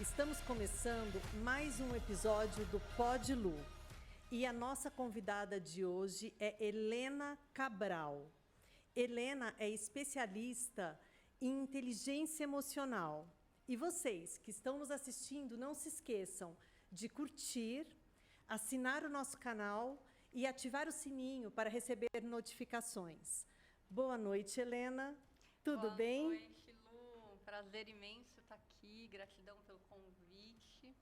Estamos começando mais um episódio do Pod Lu. E a nossa convidada de hoje é Helena Cabral. Helena é especialista em inteligência emocional. E vocês que estão nos assistindo, não se esqueçam de curtir, assinar o nosso canal e ativar o sininho para receber notificações. Boa noite, Helena. Tudo bem? Boa noite, Lu. Prazer imenso estar aqui. Gratidão pelo convite.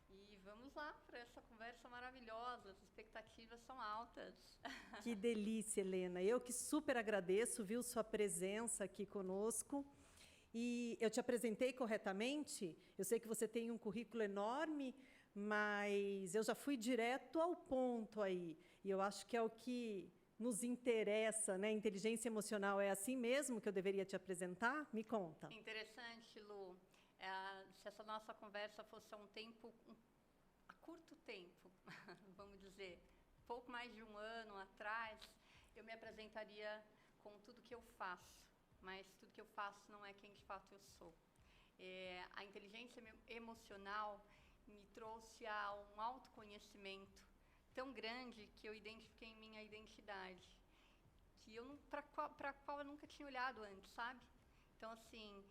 E vamos lá para essa conversa maravilhosa. As expectativas são altas. Que delícia, Helena. Eu que super agradeço, viu, sua presença aqui conosco. E eu te apresentei corretamente? Eu sei que você tem um currículo enorme, mas eu já fui direto ao ponto aí. E eu acho que é o que nos interessa, né? Inteligência emocional é assim mesmo que eu deveria te apresentar? Me conta. Interessante, Lu. Se essa nossa conversa fosse a a curto tempo, vamos dizer, pouco mais de um ano atrás, eu me apresentaria com tudo que eu faço. Mas tudo que eu faço não é quem de fato eu sou. A inteligência emocional me trouxe a um autoconhecimento tão grande que eu identifiquei em minha identidade, que para a qual eu nunca tinha olhado antes, sabe? Então, assim,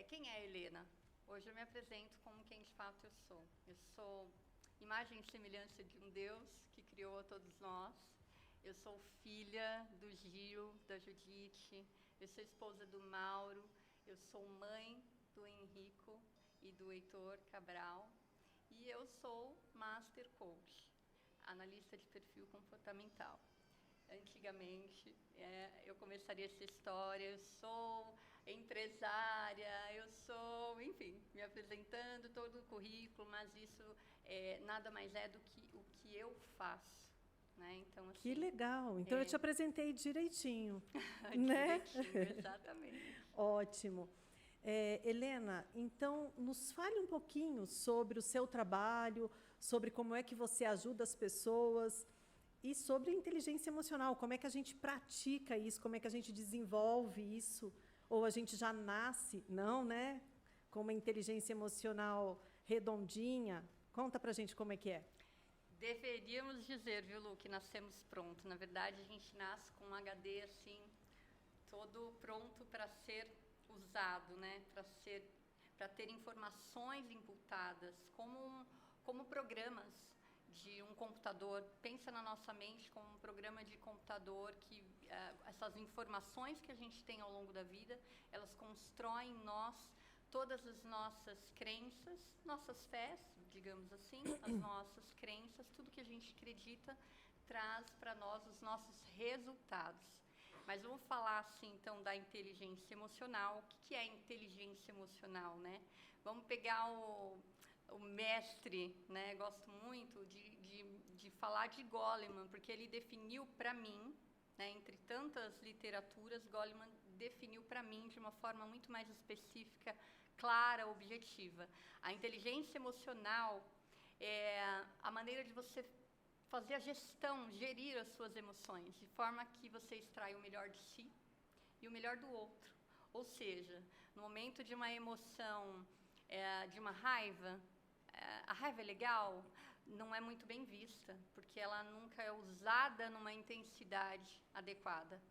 quem é a Helena? Hoje eu me apresento como quem de fato eu sou. Eu sou imagem e semelhança de um Deus que criou a todos nós. Eu sou filha do Gil, da Judite, eu sou esposa do Mauro, eu sou mãe do Henrico e do Heitor Cabral, e eu sou Master Coach, analista de perfil comportamental. Antigamente, eu começaria essa história, eu sou empresária, eu sou, enfim, me apresentando todo o currículo, mas isso nada mais é do que o que eu faço. Né? Então, assim, que legal. Então, eu te apresentei direitinho. Né? Direitinho, exatamente. Ótimo. Helena, então, nos fale um pouquinho sobre o seu trabalho, sobre como é que você ajuda as pessoas e sobre a inteligência emocional. Como é que a gente pratica isso? Como é que a gente desenvolve isso? Ou a gente já nasce, não, né? Com uma inteligência emocional redondinha. Conta pra gente como é que é. Deveríamos dizer, viu, Lu, que nascemos pronto. Na verdade, a gente nasce com um HD assim, todo pronto para ser usado, né? Para ter informações imputadas, como programas de um computador. Pensa na nossa mente como um programa de computador que essas informações que a gente tem ao longo da vida, elas constroem em nós todas as nossas crenças, nossas fés, digamos assim, as nossas crenças, tudo que a gente acredita traz para nós os nossos resultados. Mas vamos falar assim, então, da inteligência emocional. O que é inteligência emocional, né? Vamos pegar o mestre, né? Gosto muito de falar de Goleman, porque ele definiu para mim, né, entre tantas literaturas, Goleman definiu para mim de uma forma muito mais específica, clara, objetiva. A inteligência emocional é a maneira de você fazer a gestão, gerir as suas emoções, de forma que você extrai o melhor de si e o melhor do outro. Ou seja, no momento de uma emoção, de uma raiva, a raiva é legal, não é muito bem vista, porque ela nunca é usada numa intensidade adequada.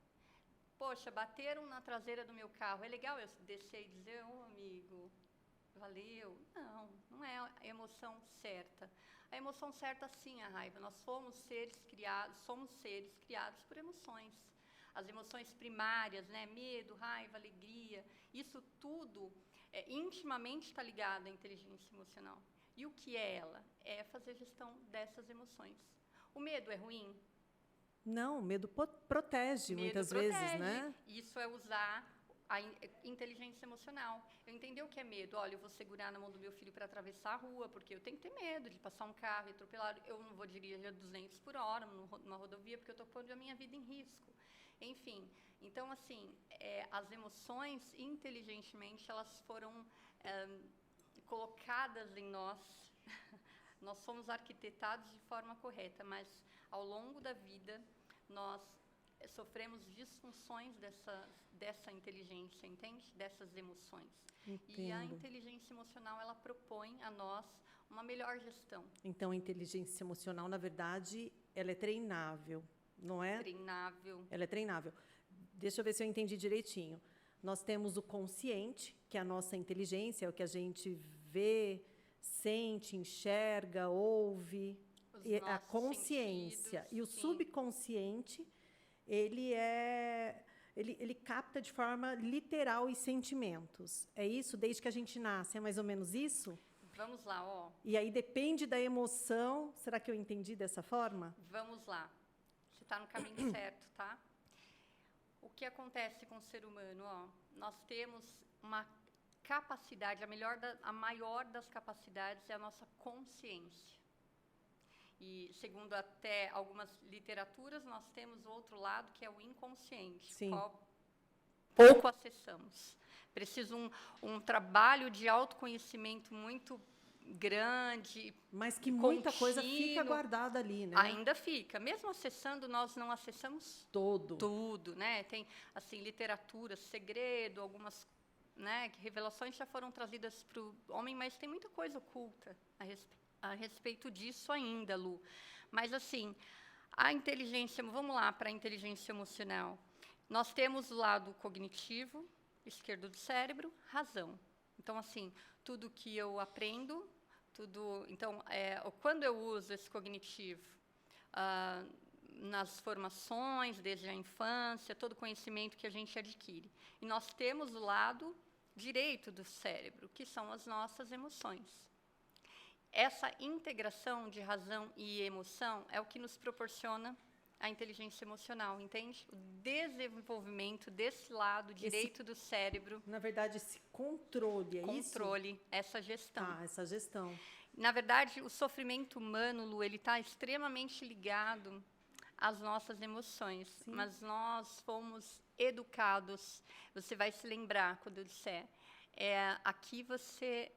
Poxa, bateram na traseira do meu carro, é legal eu descer e dizer, amigo, valeu? Não é a emoção certa. A emoção certa, sim, a raiva. Nós somos seres criados por emoções. As emoções primárias, né? Medo, raiva, alegria, isso tudo intimamente está ligado à inteligência emocional. E o que é ela? É fazer gestão dessas emoções. O medo é ruim? Não, medo protege muitas vezes, né? Isso é usar a inteligência emocional. Eu entender o que é medo. Olha, eu vou segurar na mão do meu filho para atravessar a rua, porque eu tenho que ter medo de passar um carro e atropelar. Eu não vou dirigir a 200 por hora numa rodovia, porque eu estou pondo a minha vida em risco. Enfim, então, assim, as emoções, inteligentemente, elas foram colocadas em nós. Nós somos arquitetados de forma correta, mas ao longo da vida nós sofremos disfunções dessa inteligência, entende? Dessas emoções. Entendo. E a inteligência emocional, ela propõe a nós uma melhor gestão. Então, a inteligência emocional, na verdade, ela é treinável, não é? Treinável. Ela é treinável. Deixa eu ver se eu entendi direitinho. Nós temos o consciente, que é a nossa inteligência, é o que a gente vê, sente, enxerga, ouve. E a consciência. Sentidos, e o subconsciente, ele capta de forma literal os sentimentos. É isso? Desde que a gente nasce, é mais ou menos isso? Vamos lá, ó. E aí depende da emoção. Será que eu entendi dessa forma? Vamos lá. Você está no caminho certo, tá? O que acontece com o ser humano? Ó, nós temos uma capacidade, a maior das capacidades é a nossa consciência. E, segundo até algumas literaturas, nós temos o outro lado, que é o inconsciente, Sim. qual pouco acessamos. Precisa um trabalho de autoconhecimento muito grande. Mas que muita coisa fica contínuo. Guardada ali, né? Ainda fica. Mesmo acessando, nós não acessamos tudo, né? Tem, assim, literatura, segredo, algumas, né, revelações já foram trazidas para o homem, mas tem muita coisa oculta a respeito disso ainda, Lu. Mas, assim, a inteligência... Vamos lá para a inteligência emocional. Nós temos o lado cognitivo, esquerdo do cérebro, razão. Então, assim, tudo que eu aprendo... Então, quando eu uso esse cognitivo nas formações, desde a infância, todo conhecimento que a gente adquire. E nós temos o lado direito do cérebro, que são as nossas emoções. Essa integração de razão e emoção é o que nos proporciona a inteligência emocional, entende? O desenvolvimento desse lado direito do cérebro. Na verdade, esse controle, isso? Controle, essa gestão. Essa gestão. Na verdade, o sofrimento humano, Lu, ele está extremamente ligado às nossas emoções. Sim. Mas nós fomos educados. Você vai se lembrar quando eu disser, aqui você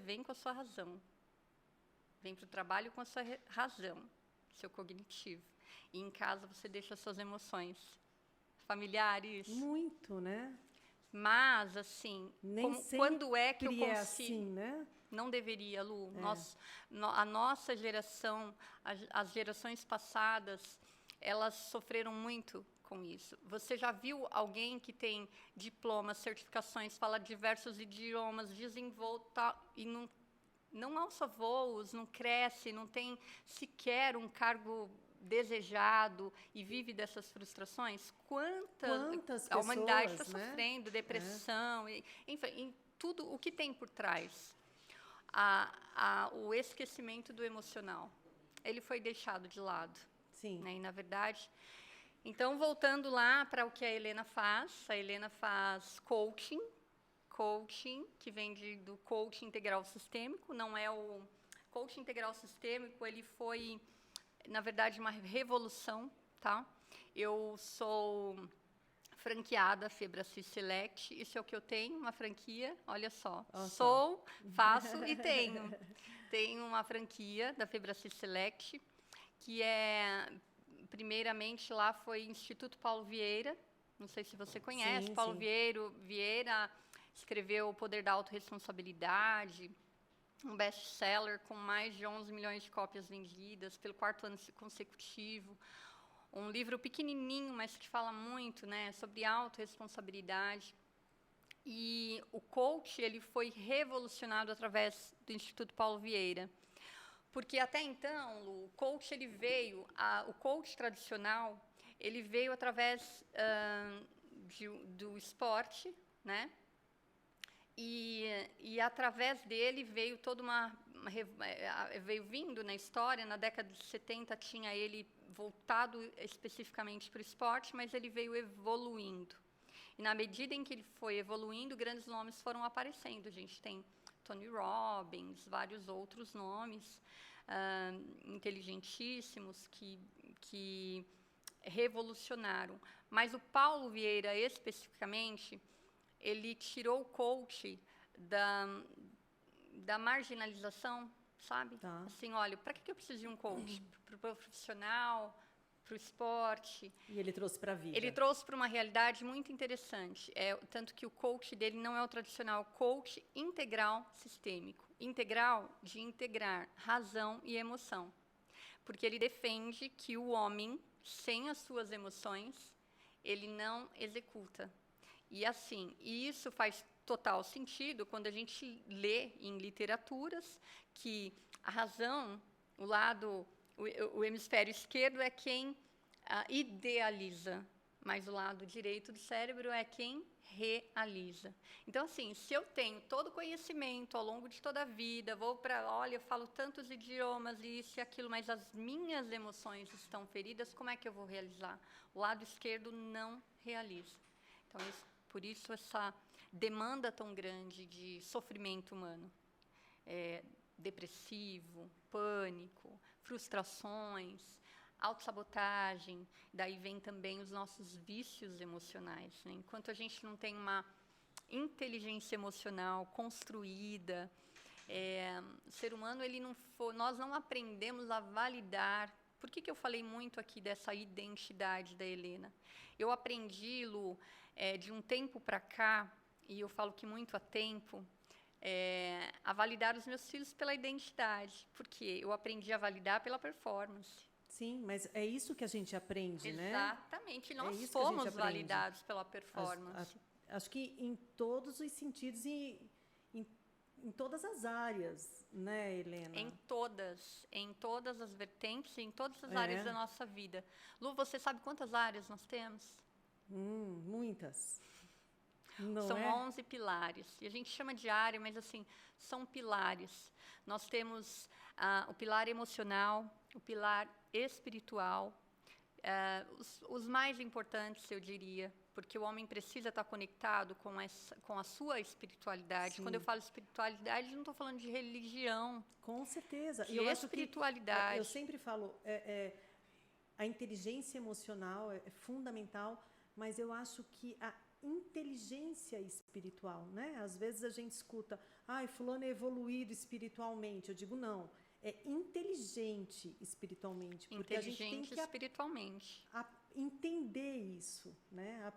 vem com a sua razão. Vem para o trabalho com a sua razão. Seu cognitivo. E em casa você deixa suas emoções familiares. Muito, né? Mas, assim, quando é que eu consigo... assim, né? Não deveria, Lu. A nossa geração, as gerações passadas, elas sofreram muito com isso. Você já viu alguém que tem diplomas, certificações, fala diversos idiomas, desenvolve e não alça voos, não cresce, não tem sequer um cargo desejado e vive dessas frustrações? Quantas a humanidade está sofrendo, depressão, enfim, tudo o que tem por trás. O esquecimento do emocional. Ele foi deixado de lado. Sim. Né? E, na verdade... Então, voltando lá para o que a Helena faz coaching, que vem do coaching integral sistêmico, não é o coaching integral sistêmico, ele foi, na verdade, uma revolução, tá? Eu sou franqueada Febracis Select, isso é o que eu tenho, uma franquia, olha só, faço e tenho. Tenho uma franquia da Febracis Select, que primeiramente lá foi Instituto Paulo Vieira, não sei se você conhece, sim, Paulo sim. Vieira escreveu O Poder da Autorresponsabilidade, um best-seller com mais de 11 milhões de cópias vendidas pelo 4º ano consecutivo. Um livro pequenininho, mas que fala muito, né, sobre autorresponsabilidade. E o coach ele foi revolucionado através do Instituto Paulo Vieira. Porque até então, Lu, o coach o coach tradicional, ele veio através do esporte, né? E através dele veio veio vindo na história, na década de 70 tinha ele voltado especificamente para o esporte, mas ele veio evoluindo. E na medida em que ele foi evoluindo, grandes nomes foram aparecendo. A gente tem Tony Robbins, vários outros nomes inteligentíssimos que revolucionaram. Mas o Paulo Vieira, especificamente, ele tirou o coach da marginalização, sabe? Tá. Assim, olha, para que eu preciso de um coach? Para o profissional para o esporte. E ele trouxe para a vida. Ele trouxe para uma realidade muito interessante. Tanto que o coach dele não é o tradicional coach integral sistêmico. Integral de integrar razão e emoção. Porque ele defende que o homem, sem as suas emoções, ele não executa. E assim, isso faz total sentido quando a gente lê em literaturas que a razão, o hemisfério esquerdo é quem idealiza, mas o lado direito do cérebro é quem realiza. Então, assim, se eu tenho todo o conhecimento ao longo de toda a vida, eu falo tantos idiomas e isso e aquilo, mas as minhas emoções estão feridas, como é que eu vou realizar? O lado esquerdo não realiza. Então, por isso essa demanda tão grande de sofrimento humano. Depressivo, pânico, frustrações, autossabotagem, daí vem também os nossos vícios emocionais, né? Enquanto a gente não tem uma inteligência emocional construída, o ser humano, nós não aprendemos a validar. Por que eu falei muito aqui dessa identidade da Helena? Eu aprendi, Lu, de um tempo para cá, e eu falo que muito há tempo, a validar os meus filhos pela identidade, porque eu aprendi a validar pela performance. Sim, mas é isso que a gente aprende, né? Exatamente, nós somos validados pela performance. Acho que em todos os sentidos e em todas as áreas, né, Helena? Em todas as vertentes, em todas as áreas da nossa vida. Lu, você sabe quantas áreas nós temos? Muitas. São 11 pilares. E a gente chama de área, mas assim, são pilares. Nós temos o pilar emocional, o pilar espiritual, os mais importantes, eu diria, porque o homem precisa estar conectado com a sua espiritualidade. Sim. Quando eu falo espiritualidade, não estou falando de religião. Com certeza. E eu espiritualidade. Eu sempre falo, a inteligência emocional é fundamental, mas eu acho que a inteligência espiritual, né? Às vezes a gente escuta, fulano é evoluído espiritualmente. Eu digo, não, é inteligente espiritualmente. Porque inteligente a gente tem que espiritualmente. Entender isso, né?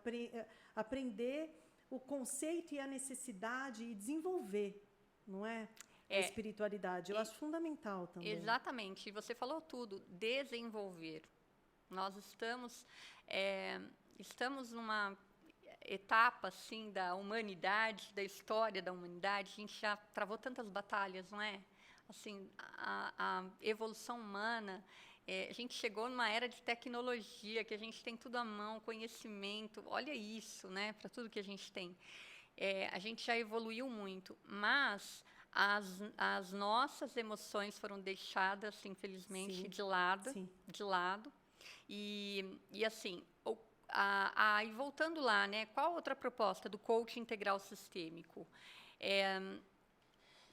Aprender o conceito e a necessidade e desenvolver, não é? A espiritualidade. Eu acho fundamental também. Exatamente. E você falou tudo, desenvolver. Nós estamos numa etapa assim da humanidade, da história da humanidade. A gente já travou tantas batalhas, não é? Assim, a evolução humana, a gente chegou numa era de tecnologia, que a gente tem tudo à mão, conhecimento, olha isso, né, para tudo que a gente tem. A gente já evoluiu muito, mas as nossas emoções foram deixadas, infelizmente, Sim. de lado. E assim, e voltando lá, né, qual outra proposta do coaching integral sistêmico?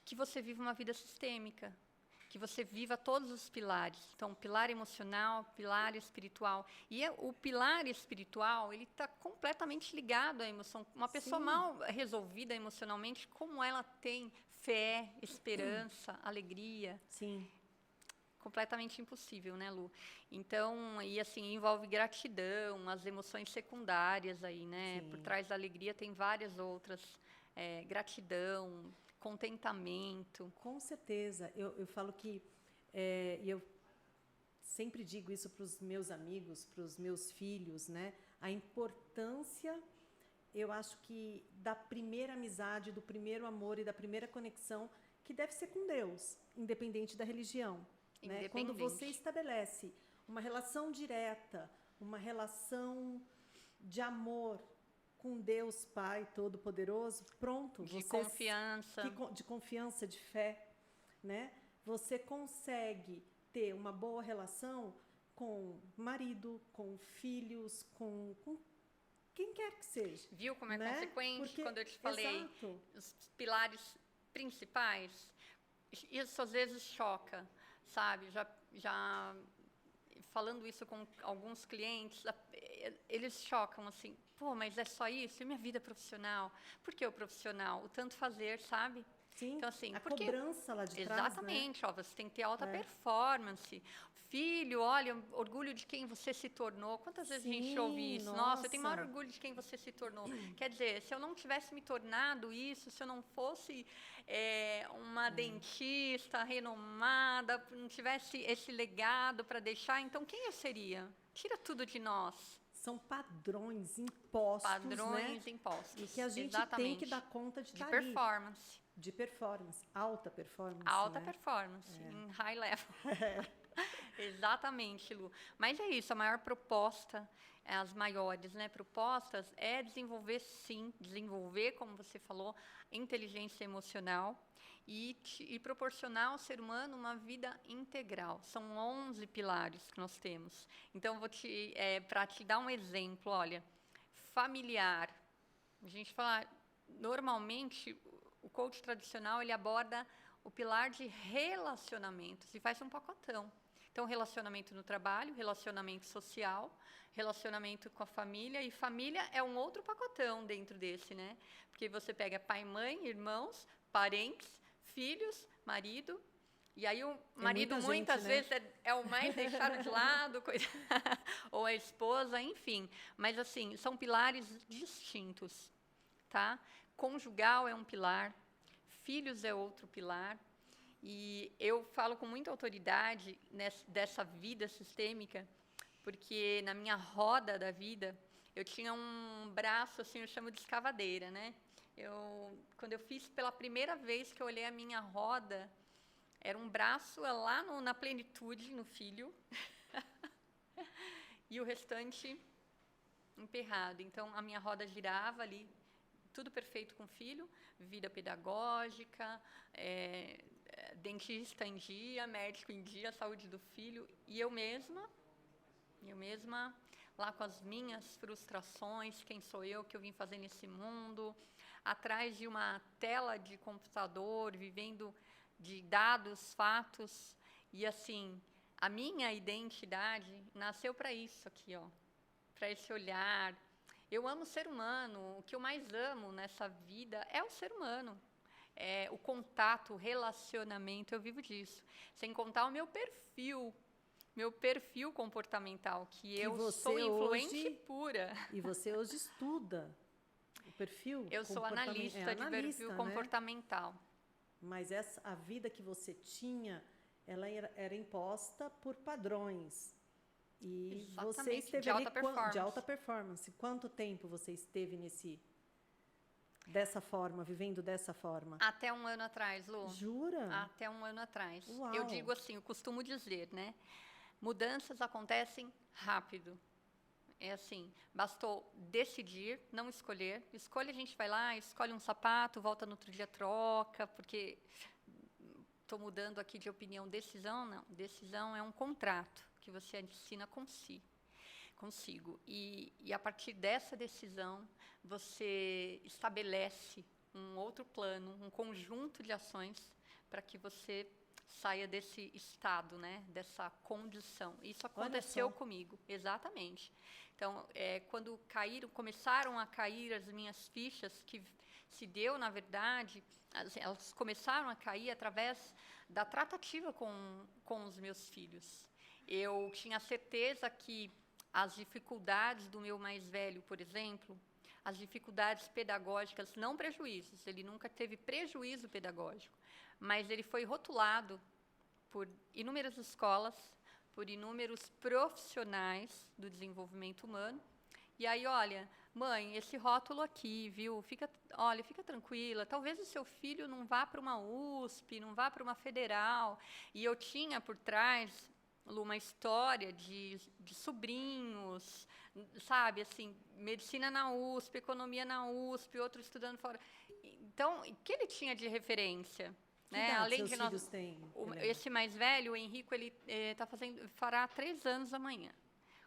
Que você viva uma vida sistêmica, que você viva todos os pilares. Então, pilar emocional, pilar espiritual. E o pilar espiritual, ele está completamente ligado à emoção. Uma pessoa mal resolvida emocionalmente, como ela tem fé, esperança, alegria? Sim. Completamente impossível, né, Lu? Então, e assim, envolve gratidão, as emoções secundárias aí, né? Sim. Por trás da alegria tem várias outras. Gratidão, contentamento. Com certeza. Eu falo que, e eu sempre digo isso para os meus amigos, para os meus filhos, né? A importância, eu acho que da primeira amizade, do primeiro amor e da primeira conexão, que deve ser com Deus, independente da religião. Né? Quando você estabelece uma relação direta, uma relação de amor com Deus Pai Todo-Poderoso, pronto. De confiança. De confiança, de fé, né? Você consegue ter uma boa relação com marido, com filhos, com quem quer que seja. Viu como é consequente? Porque, quando eu te falei exato. Os pilares principais? Isso às vezes choca, sabe? Já falando isso com alguns clientes, eles chocam assim, mas é só isso? E minha vida profissional? Por que o profissional? O tanto fazer, sabe? Sim, Então, assim, a porque cobrança lá de trás, né? exatamente, ó, você tem que ter alta performance. Filho, olha, orgulho de quem você se tornou. Quantas vezes a gente ouve Sim, isso? Nossa, eu tenho maior nossa. orgulho de quem você se tornou. Quer dizer, se eu não tivesse me tornado isso, se eu não fosse uma dentista renomada, não tivesse esse legado para deixar, então quem eu seria? Tira tudo de nós. São padrões impostos, né? Padrões impostos. E que a gente tem que Exatamente. dar conta de De estar ali. performance. De performance, alta performance, Alta né? performance, em high level. Exatamente, Lu. Mas é isso, a maior proposta, as maiores, né, propostas é desenvolver, sim, desenvolver, como você falou, inteligência emocional e proporcionar ao ser humano uma vida integral. São 11 pilares que nós temos. Então, para te dar um exemplo, olha, familiar. A gente fala, normalmente, o coach tradicional, ele aborda o pilar de relacionamentos e faz um pacotão. Então, relacionamento no trabalho, relacionamento social, relacionamento com a família, e família é um outro pacotão dentro desse, né? Porque você pega pai, mãe, irmãos, parentes, filhos, marido, e aí o marido muitas vezes é o mais deixado de lado, ou a esposa, enfim. Mas, assim, são pilares distintos, tá? Conjugal é um pilar, filhos é outro pilar, e eu falo com muita autoridade dessa vida sistêmica, porque na minha roda da vida, eu tinha um braço, assim, eu chamo de escavadeira, né? Quando eu fiz pela primeira vez que eu olhei a minha roda, era um braço lá na plenitude, no filho, e o restante emperrado. Então, a minha roda girava ali, tudo perfeito com o filho, vida pedagógica, dentista em dia, médico em dia, saúde do filho, e eu mesma, lá com as minhas frustrações, quem sou eu, que eu vim fazer nesse mundo, atrás de uma tela de computador, vivendo de dados, fatos, e assim, a minha identidade nasceu para isso aqui, ó, para esse olhar. Eu amo o ser humano, o que eu mais amo nessa vida é o ser humano. O contato, o relacionamento, eu vivo disso. Sem contar o meu perfil comportamental, que eu sou influente pura. E você hoje estuda o perfil Eu sou analista de perfil comportamental. Mas a vida que você tinha, ela era imposta por padrões. E exatamente, você esteve de alta performance. Quanto tempo você esteve dessa forma, vivendo dessa forma? Até 1 ano atrás, Lu. Jura? Até 1 ano atrás. Uau. Eu digo assim, eu costumo dizer, né? Mudanças acontecem rápido. É assim, bastou decidir, não escolher. Escolha, a gente vai lá, escolhe um sapato, volta no outro dia, troca, porque estou mudando aqui de opinião. Decisão, não. Decisão é um contrato que você assina consigo. E a partir dessa decisão, você estabelece um outro plano, um conjunto de ações para que você saia desse estado, né, dessa condição. Isso aconteceu comigo, exatamente. Então, quando começaram a cair as minhas fichas, que se deu, na verdade, elas começaram a cair através da tratativa com os meus filhos. Eu tinha certeza que as dificuldades do meu mais velho, por exemplo, as dificuldades pedagógicas, não prejuízos, ele nunca teve prejuízo pedagógico, mas ele foi rotulado por inúmeras escolas, por inúmeros profissionais do desenvolvimento humano. E aí, olha, mãe, esse rótulo aqui, viu? Fica tranquila, talvez o seu filho não vá para uma USP, não vá para uma federal. E eu tinha por trás, Lu, uma história de sobrinhos, sabe, assim, medicina na USP, economia na USP, outro estudando fora. Então, o que ele tinha de referência? Né? Além de nós, têm, esse mais velho, o Henrico, ele fará 3 anos amanhã.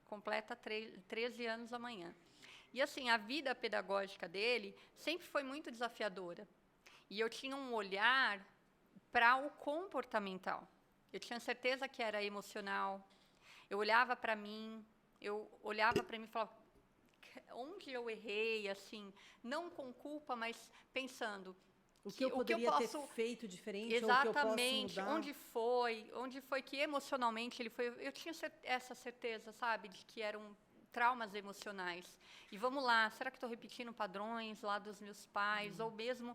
Completa 13 anos amanhã. E, assim, a vida pedagógica dele sempre foi muito desafiadora. E eu tinha um olhar para o comportamental. Eu tinha certeza que era emocional. Eu olhava para mim e falava, onde eu errei, assim, não com culpa, mas pensando, O que eu poderia ter feito diferente, exatamente, ou que eu posso mudar? onde foi que emocionalmente ele foi. Eu tinha essa certeza, sabe, de que eram traumas emocionais. E vamos lá, será que estou repetindo padrões lá dos meus pais, ou mesmo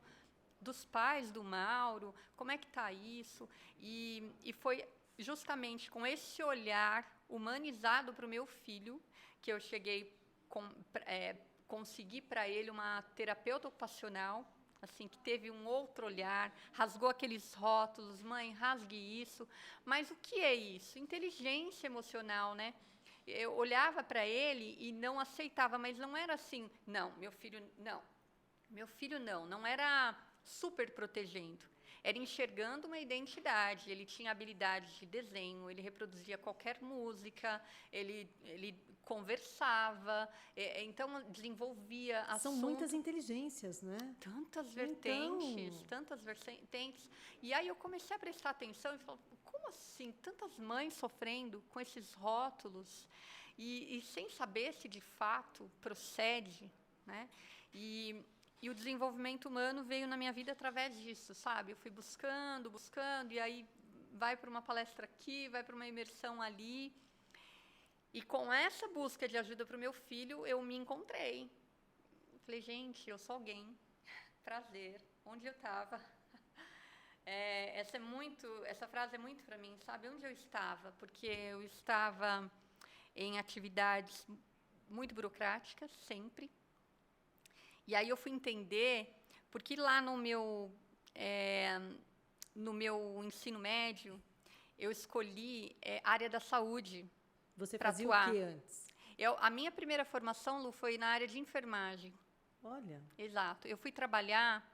dos pais do Mauro? Como é que está isso? E foi justamente com esse olhar humanizado para o meu filho que eu cheguei consegui para ele uma terapeuta ocupacional, assim, que teve um outro olhar, rasgou aqueles rótulos, mãe, rasgue isso. Mas o que é isso? Inteligência emocional, né? Eu olhava para ele e não aceitava, mas não era assim, não, meu filho não era super protegendo. Era enxergando uma identidade. Ele tinha habilidade de desenho, ele reproduzia qualquer música, ele conversava, então desenvolvia assuntos. São muitas inteligências, né? Tantas vertentes. E aí eu comecei a prestar atenção e falar, como assim? Tantas mães sofrendo com esses rótulos e sem saber se de fato procede, né? E o desenvolvimento humano veio na minha vida através disso, sabe? Eu fui buscando, e aí vai para uma palestra aqui, vai para uma imersão ali. E com essa busca de ajuda para o meu filho, eu me encontrei. Falei, gente, eu sou alguém. Prazer. Onde eu estava? Essa frase é muito para mim, sabe? Onde eu estava? Porque eu estava em atividades muito burocráticas, sempre. E aí eu fui entender, porque lá no meu ensino médio, eu escolhi área da saúde. Você fazia o que antes? A minha primeira formação, Lu, foi na área de enfermagem. Olha. Exato. Eu fui trabalhar,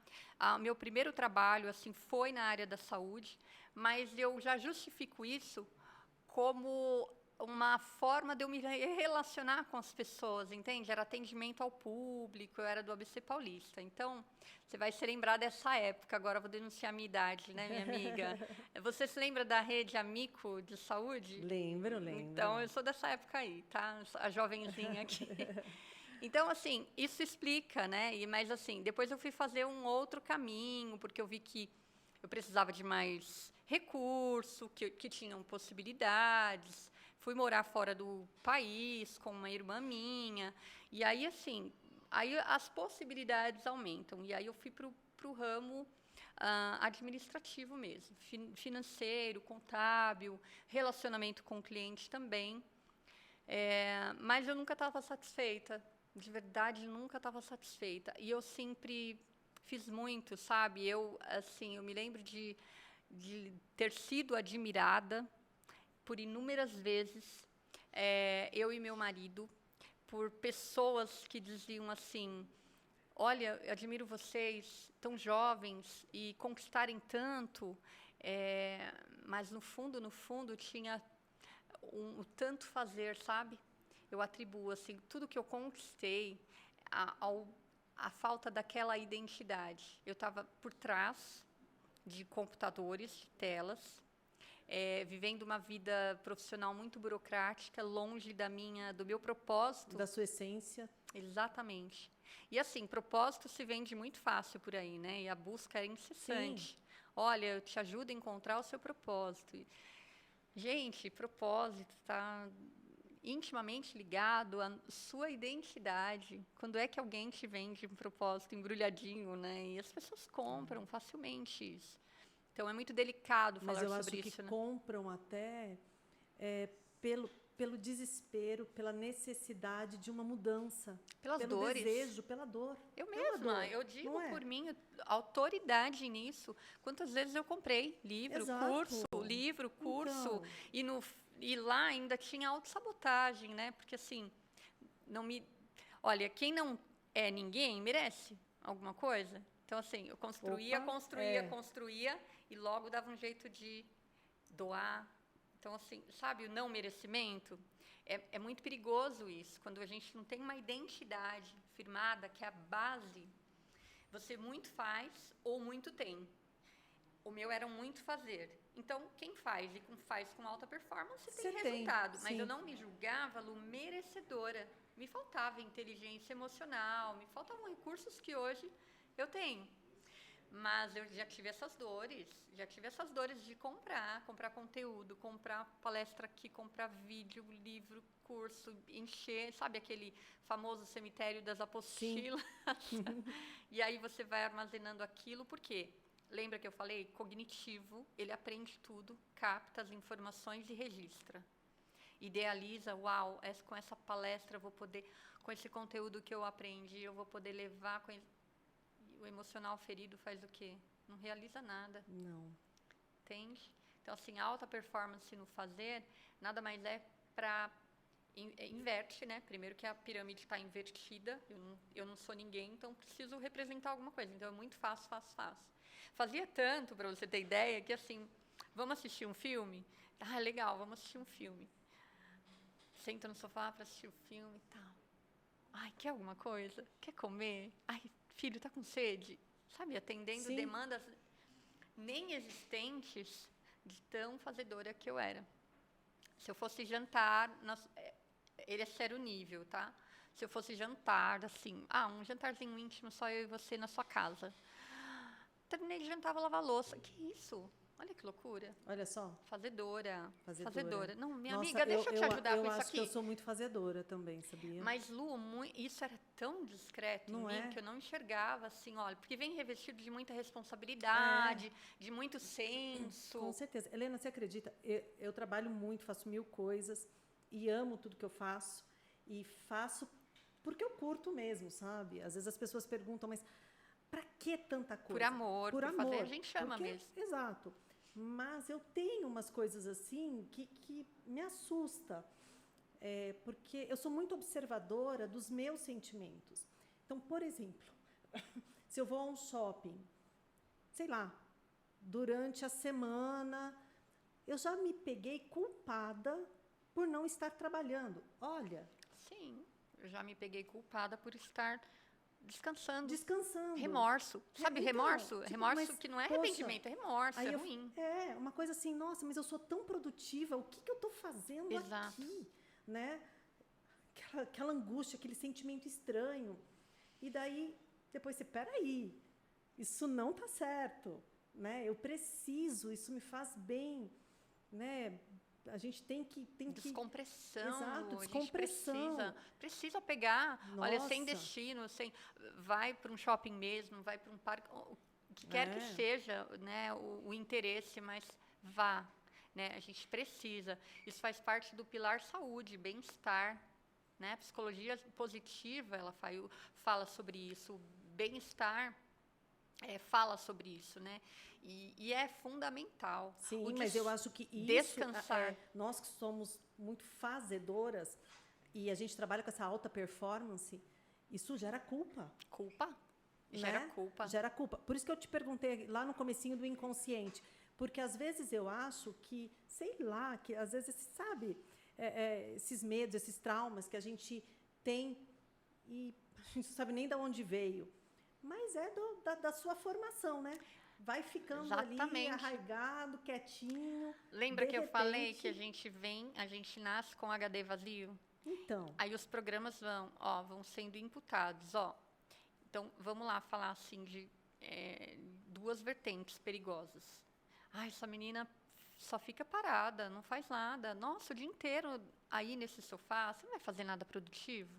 meu primeiro trabalho assim foi na área da saúde, mas eu já justifico isso como uma forma de eu me relacionar com as pessoas, entende? Era atendimento ao público, eu era do ABC Paulista. Então, você vai se lembrar dessa época, agora eu vou denunciar a minha idade, né, minha amiga? Você se lembra da rede Amico de saúde? Lembro. Então, eu sou dessa época aí, tá? A jovenzinha aqui. Então, assim, isso explica, né? Mas, assim, depois eu fui fazer um outro caminho, porque eu vi que eu precisava de mais recurso, que tinham possibilidades. Fui morar fora do país com uma irmã minha. E aí, assim, as possibilidades aumentam. E aí eu fui para o ramo administrativo mesmo, financeiro, contábil, relacionamento com o cliente também. Mas eu nunca estava satisfeita. De verdade, nunca estava satisfeita. E eu sempre fiz muito, sabe? Eu me lembro de ter sido admirada por inúmeras vezes, eu e meu marido, por pessoas que diziam assim, olha, eu admiro vocês, tão jovens, e conquistarem tanto, mas no fundo, tinha o tanto fazer, sabe? Eu atribuo, assim, tudo que eu conquistei à falta daquela identidade. Eu estava por trás de computadores, de telas, vivendo uma vida profissional muito burocrática, longe do meu propósito. Da sua essência. Exatamente. E, assim, propósito se vende muito fácil por aí, né? E a busca é incessante. Sim. Olha, eu te ajudo a encontrar o seu propósito. Gente, propósito está intimamente ligado à sua identidade. Quando é que alguém te vende um propósito embrulhadinho, né? E as pessoas compram facilmente isso. Então, é muito delicado falar sobre isso. Mas eu acho que compram até pelo desespero, pela necessidade de uma mudança. Pelas pelo dores. Desejo, pela dor. Eu mesma, eu digo por mim, autoridade nisso. Quantas vezes eu comprei livro, curso, então. E lá ainda tinha autossabotagem, né? Porque, assim, olha, quem não é ninguém merece alguma coisa. Então, assim, eu construía, e logo dava um jeito de doar. Então, assim, sabe, o não merecimento? É muito perigoso isso, quando a gente não tem uma identidade firmada, que é a base. Você muito faz ou muito tem. O meu era muito fazer. Então, quem faz e faz com alta performance tem resultado. Mas eu não me julgava, Lu, merecedora. Me faltava inteligência emocional, me faltavam recursos que hoje eu tenho. Mas eu já tive essas dores de comprar conteúdo, comprar palestra aqui, comprar vídeo, livro, curso, encher, sabe aquele famoso cemitério das apostilas? E aí você vai armazenando aquilo, por quê? Lembra que eu falei? Cognitivo, ele aprende tudo, capta as informações e registra. Idealiza, uau, com essa palestra eu vou poder, com esse conteúdo que eu aprendi, eu vou poder levar com o emocional ferido faz o quê? Não realiza nada. Não. Entende? Então, assim, alta performance no fazer, nada mais é para... inverte, né? Primeiro que a pirâmide está invertida, eu não sou ninguém, então preciso representar alguma coisa. Então, é muito fácil. Fazia tanto, para você ter ideia, que assim, vamos assistir um filme? Ah, legal, vamos assistir um filme. Senta no sofá para assistir o filme e tal. Ai, quer alguma coisa? Quer comer? Ai, filho, tá com sede? Sabe, atendendo demandas nem existentes de tão fazedora que eu era. Se eu fosse jantar, esse era o nível, tá? Se eu fosse jantar, assim, um jantarzinho íntimo, só eu e você na sua casa. Terminei de jantar, vou lavar a louça. Que isso? Olha que loucura. Olha só. Fazedora. Não, minha Nossa, amiga, deixa eu te ajudar com isso aqui. Eu acho que eu sou muito fazedora também, sabia? Mas, Lu, isso era tão discreto em mim que eu não enxergava, assim, olha, porque vem revestido de muita responsabilidade, de muito senso. Com certeza. Helena, você acredita? Eu trabalho muito, faço 1000 coisas e amo tudo que eu faço. E faço porque eu curto mesmo, sabe? Às vezes as pessoas perguntam, mas para que tanta coisa? Por amor, por fazer, a gente chama mesmo. Exato. Mas eu tenho umas coisas assim que me assusta, porque eu sou muito observadora dos meus sentimentos. Então, por exemplo, se eu vou a um shopping, sei lá, durante a semana, eu já me peguei culpada por não estar trabalhando. Olha. Sim, eu já me peguei culpada por estar descansando. Remorso. Sabe, então, remorso? Remorso que não é arrependimento, é remorso, é ruim. Uma coisa assim, nossa, mas eu sou tão produtiva, o que eu estou fazendo aqui? Né? Aquela angústia, aquele sentimento estranho. E daí, depois você, peraí, isso não está certo. Né? Eu preciso, isso me faz bem. Né? A gente tem que... Descompressão. Exato, descompressão. A gente precisa pegar, Nossa. Olha, sem destino, vai para um shopping mesmo, vai para um parque, o que quer que seja, né, o interesse, mas vá. Né, a gente precisa. Isso faz parte do pilar saúde, bem-estar. Né? A psicologia positiva, ela fala sobre isso. Bem-estar fala sobre isso, né? E é fundamental. Sim, mas eu acho que isso... Descansar. Nós que somos muito fazedoras e a gente trabalha com essa alta performance, isso gera culpa. Gera culpa. Gera culpa. Por isso que eu te perguntei lá no comecinho do inconsciente. Porque, às vezes, eu acho que, sei lá, que às vezes, sabe, esses medos, esses traumas que a gente tem e a gente não sabe nem de onde veio. Mas da sua formação, né? Vai ficando ali arraigado, quietinho. Lembra que eu falei que a gente nasce com HD vazio? Então. Aí os programas vão sendo imputados, Então, vamos lá falar assim de duas vertentes perigosas. Essa menina só fica parada, não faz nada. Nossa, o dia inteiro aí nesse sofá, você não vai fazer nada produtivo?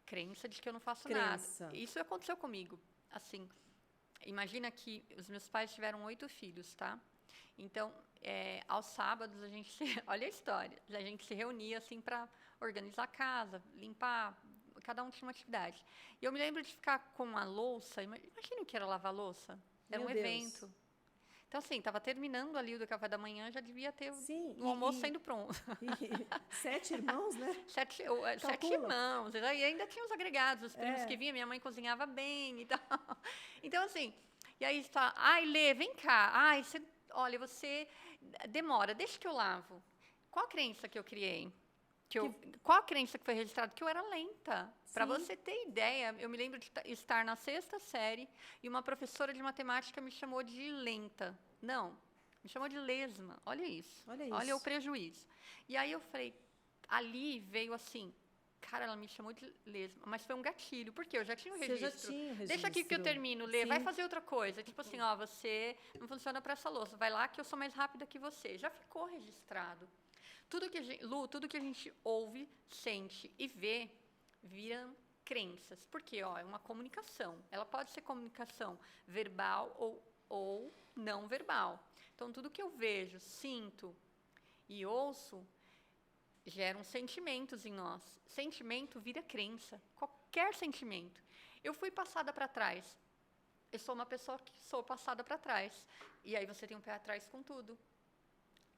Crença de que eu não faço nada. Isso aconteceu comigo. Assim, imagina que os meus pais tiveram 8 filhos, tá? Então, aos sábados, olha a história, a gente se reunia assim para organizar a casa, limpar, cada um tinha uma atividade. E eu me lembro de ficar com a louça, imagina o que era lavar louça. Era um evento. Então, assim, estava terminando ali o do café da manhã, já devia ter o almoço sendo pronto. 7 irmãos, né? 7 irmãos. E ainda tinha os agregados, os primos que vinham, minha mãe cozinhava bem e tal. Então, assim, e aí está, Lê, vem cá. Olha, você demora, deixa que eu lavo. Qual a crença que eu criei? Qual a crença que foi registrada? Que eu era lenta. Para você ter ideia, eu me lembro de estar na 6ª série e uma professora de matemática me chamou de lenta. Não, me chamou de lesma. Olha isso. Olha o prejuízo. E aí eu falei, ali veio assim, Cara, ela me chamou de lesma, mas foi um gatilho, porque eu já tinha o Você registro. já tinha o registro. Deixa aqui que eu termino, Lê, vai Sim. fazer outra coisa. Tipo assim, ó, você não funciona para essa louça, vai lá que eu sou mais rápida que você. Já ficou registrado. Lu, tudo que a gente ouve, sente e vê, viram crenças. Porque, ó, é uma comunicação. Ela pode ser comunicação verbal ou não verbal. Então, tudo que eu vejo, sinto e ouço geram sentimentos em nós. Sentimento vira crença. Qualquer sentimento. Eu fui passada para trás. Eu sou uma pessoa que sou passada para trás. E aí você tem um pé atrás com tudo.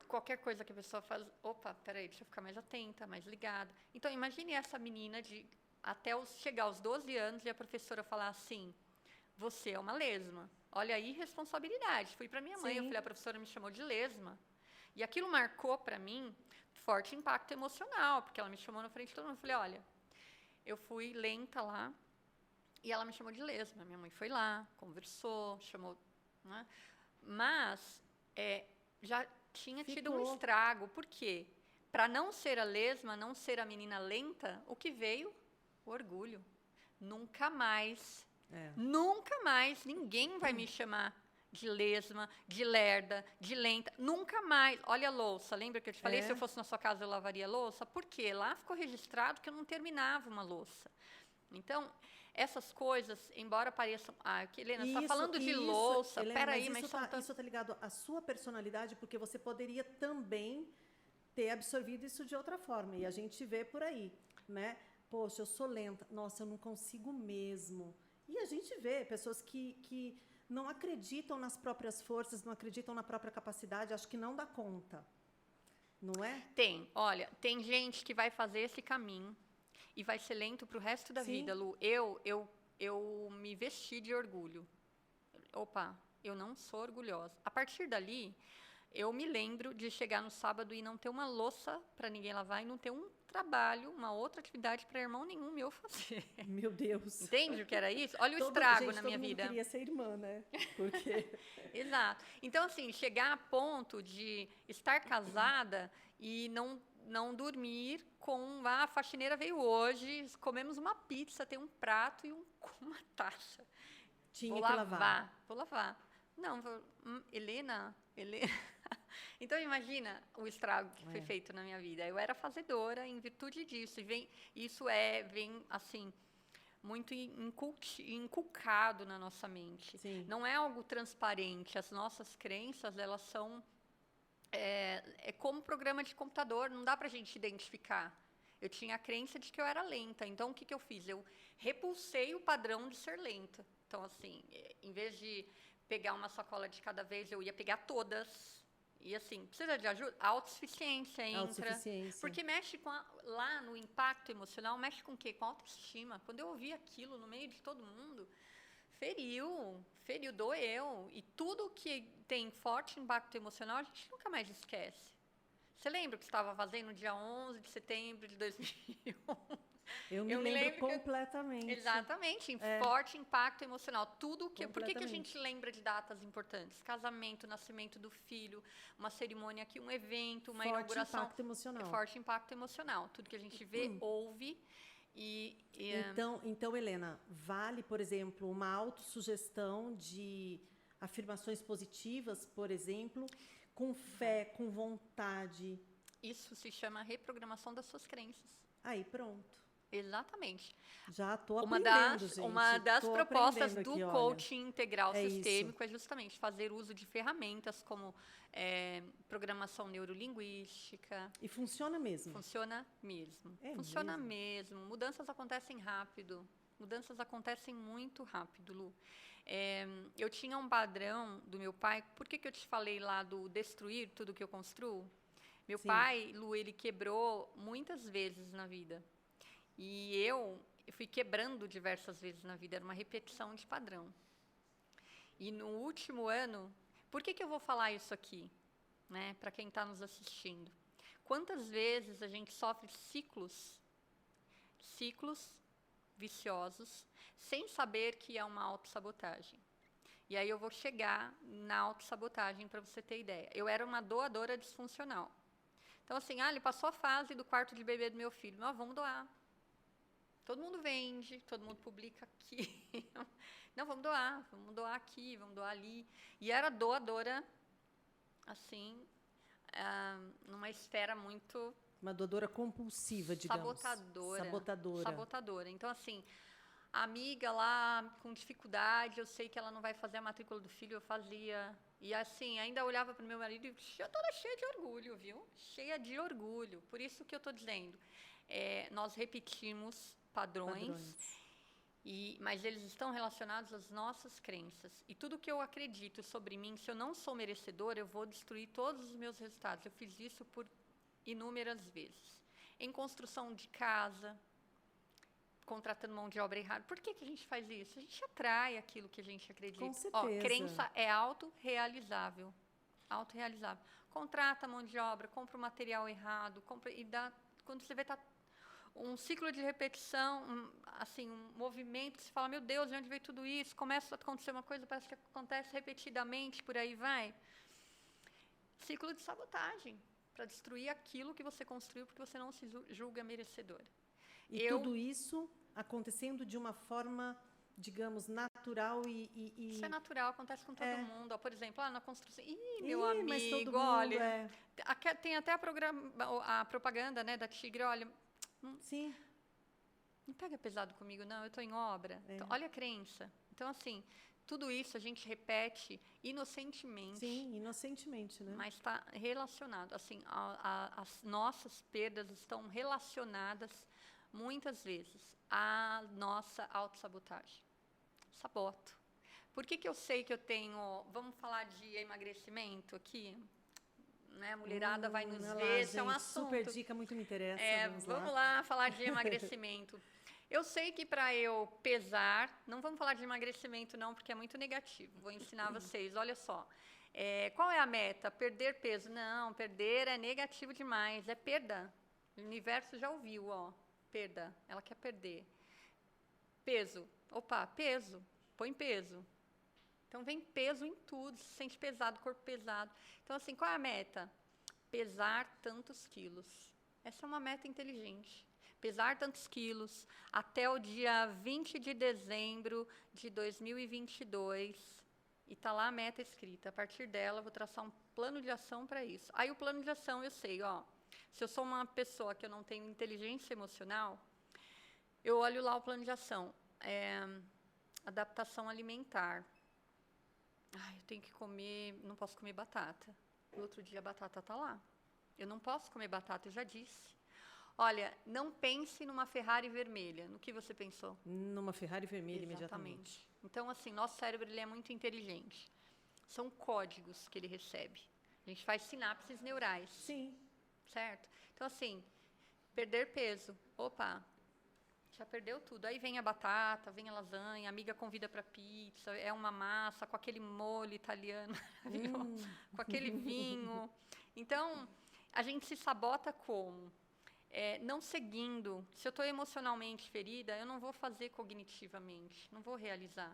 Qualquer coisa que a pessoa faz, opa, peraí, deixa eu ficar mais atenta, mais ligada. Então, imagine essa menina chegar aos 12 anos e a professora falar assim, você é uma lesma. Olha a irresponsabilidade. Fui para minha mãe, eu falei, a professora me chamou de lesma. E aquilo marcou para mim forte impacto emocional, porque ela me chamou na frente de todo mundo. Eu falei, olha, eu fui lenta lá e ela me chamou de lesma. Minha mãe foi lá, conversou, chamou, né? Mas já tinha tido um estrago. Por quê? Para não ser a lesma, não ser a menina lenta, o que veio? O orgulho. Nunca mais, ninguém vai me chamar de lesma, de lerda, de lenta. Nunca mais. Olha a louça. Lembra que eu te falei, se eu fosse na sua casa eu lavaria a louça? Por quê? Lá ficou registrado que eu não terminava uma louça. Então, essas coisas, embora pareçam... Helena, você está falando de louça. Peraí, mas isso está ligado à sua personalidade, porque você poderia também ter absorvido isso de outra forma. E a gente vê por aí, né? Poxa, eu sou lenta. Nossa, eu não consigo mesmo. E a gente vê pessoas que não acreditam nas próprias forças, não acreditam na própria capacidade, acho que não dá conta. Não é? Olha, tem gente que vai fazer esse caminho e vai ser lento para o resto da vida, Lu. Eu me vesti de orgulho. Opa, eu não sou orgulhosa. A partir dali, eu me lembro de chegar no sábado e não ter uma louça para ninguém lavar e não ter um trabalho, uma outra atividade para irmão nenhum meu fazer. Meu Deus. Entende o que era isso? Olha o estrago na minha vida. Todo mundo queria ser irmã, né? Porque... Exato. Então, assim, chegar a ponto de estar casada e não dormir com a faxineira veio hoje, comemos uma pizza, tem um prato e uma taça. Tinha que lavar. Vou lavar. Não, Helena. Então, imagina o estrago que foi feito na minha vida. Eu era fazedora em virtude disso. E isso vem assim, muito inculcado na nossa mente. Sim. Não é algo transparente. As nossas crenças, elas são... como programa de computador, não dá para a gente identificar. Eu tinha a crença de que eu era lenta. Então, o que eu fiz? Eu repulsei o padrão de ser lenta. Então, assim, em vez de pegar uma sacola de cada vez, eu ia pegar todas. E, assim, precisa de ajuda? A autossuficiência entra. Autossuficiência. Porque mexe lá no impacto emocional, mexe com o quê? Com a autoestima. Quando eu ouvi aquilo no meio de todo mundo, feriu, doeu. E tudo que tem forte impacto emocional, a gente nunca mais esquece. Você lembra o que estava fazendo no dia 11 de setembro de 2001? Eu me lembro completamente. Exatamente, forte impacto emocional. Tudo que. Por que a gente lembra de datas importantes? Casamento, nascimento do filho, uma cerimônia aqui, um evento, uma inauguração. Forte impacto emocional. Forte impacto emocional. Tudo que a gente vê, ouve Então, Helena, vale, por exemplo, uma autossugestão de afirmações positivas, por exemplo, com fé, com vontade. Isso se chama reprogramação das suas crenças. Aí, pronto. Exatamente. Já estou aprendendo, gente. Uma das propostas do coaching integral sistêmico isso. É justamente fazer uso de ferramentas como programação neurolinguística. E funciona mesmo? Funciona mesmo. Funciona mesmo. Mudanças acontecem rápido. Mudanças acontecem muito rápido, Lu. Eu tinha um padrão do meu pai. Por que eu te falei lá do destruir tudo que eu construo? Meu pai, Lu, ele quebrou muitas vezes na vida. E eu fui quebrando diversas vezes na vida. Era uma repetição de padrão. E no último ano... Por que eu vou falar isso aqui? Né, para quem está nos assistindo. Quantas vezes a gente sofre ciclos viciosos, sem saber que é uma autossabotagem. E aí eu vou chegar na autossabotagem para você ter ideia. Eu era uma doadora disfuncional. Então, assim, ele passou a fase do quarto de bebê do meu filho. Vamos doar. Todo mundo vende, todo mundo publica aqui. Não, vamos doar aqui, vamos doar ali. E era doadora, assim, numa esfera muito... Uma doadora compulsiva, digamos. Sabotadora. Então, assim, a amiga lá com dificuldade, eu sei que ela não vai fazer a matrícula do filho, eu fazia. E, assim, ainda olhava para o meu marido e eu toda cheia de orgulho, viu? Cheia de orgulho. Por isso que eu estou dizendo, nós repetimos padrões. Mas eles estão relacionados às nossas crenças. E tudo que eu acredito sobre mim, se eu não sou merecedora, eu vou destruir todos os meus resultados. Eu fiz isso por inúmeras vezes. Em construção de casa, contratando mão de obra errada. Por que a gente faz isso? A gente atrai aquilo que a gente acredita. Com certeza. Crença é autorrealizável. Autorrealizável. Contrata mão de obra, compra o material errado, quando você vê, um ciclo de repetição, assim, um movimento, você fala, meu Deus, de onde veio tudo isso? Começa a acontecer uma coisa, parece que acontece repetidamente, por aí vai. Ciclo de sabotagem, para destruir aquilo que você construiu, porque você não se julga merecedora. E tudo isso acontecendo de uma forma, digamos, natural Isso é natural, acontece com todo mundo. Por exemplo, na construção... meu amigo, mas todo mundo, olha... Tem até a propaganda, né, da Tigre, olha... Sim. Não pega pesado comigo, não, eu estou em obra. Então, olha a crença. Então, assim, tudo isso a gente repete inocentemente. Sim, inocentemente, né? Mas está relacionado. Assim, as nossas perdas estão relacionadas, muitas vezes, à nossa autossabotagem. Saboto. Por que eu sei que eu tenho... Vamos falar de emagrecimento aqui? Né? A mulherada vai nos ver, esse é um assunto. Super dica, muito me interessa. Vamos lá falar de emagrecimento. Eu sei que para eu pesar, não vamos falar de emagrecimento não, porque é muito negativo. Vou ensinar vocês, olha só. Qual é a meta? Perder peso? Não, perder é negativo demais, é perda. O universo já ouviu, perda, ela quer perder. Peso, peso, põe peso. Então, vem peso em tudo, se sente pesado, corpo pesado. Então, assim, qual é a meta? Pesar tantos quilos. Essa é uma meta inteligente. Pesar tantos quilos até o dia 20 de dezembro de 2022. E está lá a meta escrita. A partir dela, eu vou traçar um plano de ação para isso. Aí, o plano de ação, eu sei, se eu sou uma pessoa que eu não tenho inteligência emocional, eu olho lá o plano de ação. Adaptação alimentar. Eu tenho que comer, não posso comer batata. No outro dia a batata está lá. Eu não posso comer batata, eu já disse. Olha, não pense numa Ferrari vermelha. No que você pensou? Numa Ferrari vermelha, Exatamente. Imediatamente. Então, assim, nosso cérebro ele é muito inteligente. São códigos que ele recebe. A gente faz sinapses neurais. Sim. Certo? Então, assim, perder peso. Já perdeu tudo. Aí vem a batata, vem a lasanha, a amiga convida para pizza, é uma massa com aquele molho italiano maravilhoso, com aquele vinho. Então, a gente se sabota como? Não seguindo. Se eu estou emocionalmente ferida, eu não vou fazer cognitivamente, não vou realizar.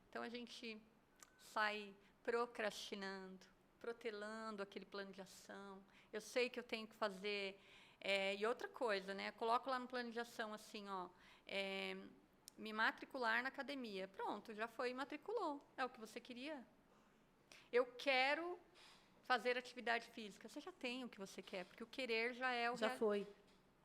Então, a gente sai procrastinando, protelando aquele plano de ação. Eu sei que eu tenho que fazer... e outra coisa, né? Coloco lá no plano de ação, assim, me matricular na academia. Pronto, já foi e matriculou. É o que você queria? Eu quero fazer atividade física. Você já tem o que você quer, porque o querer já é o... Já foi.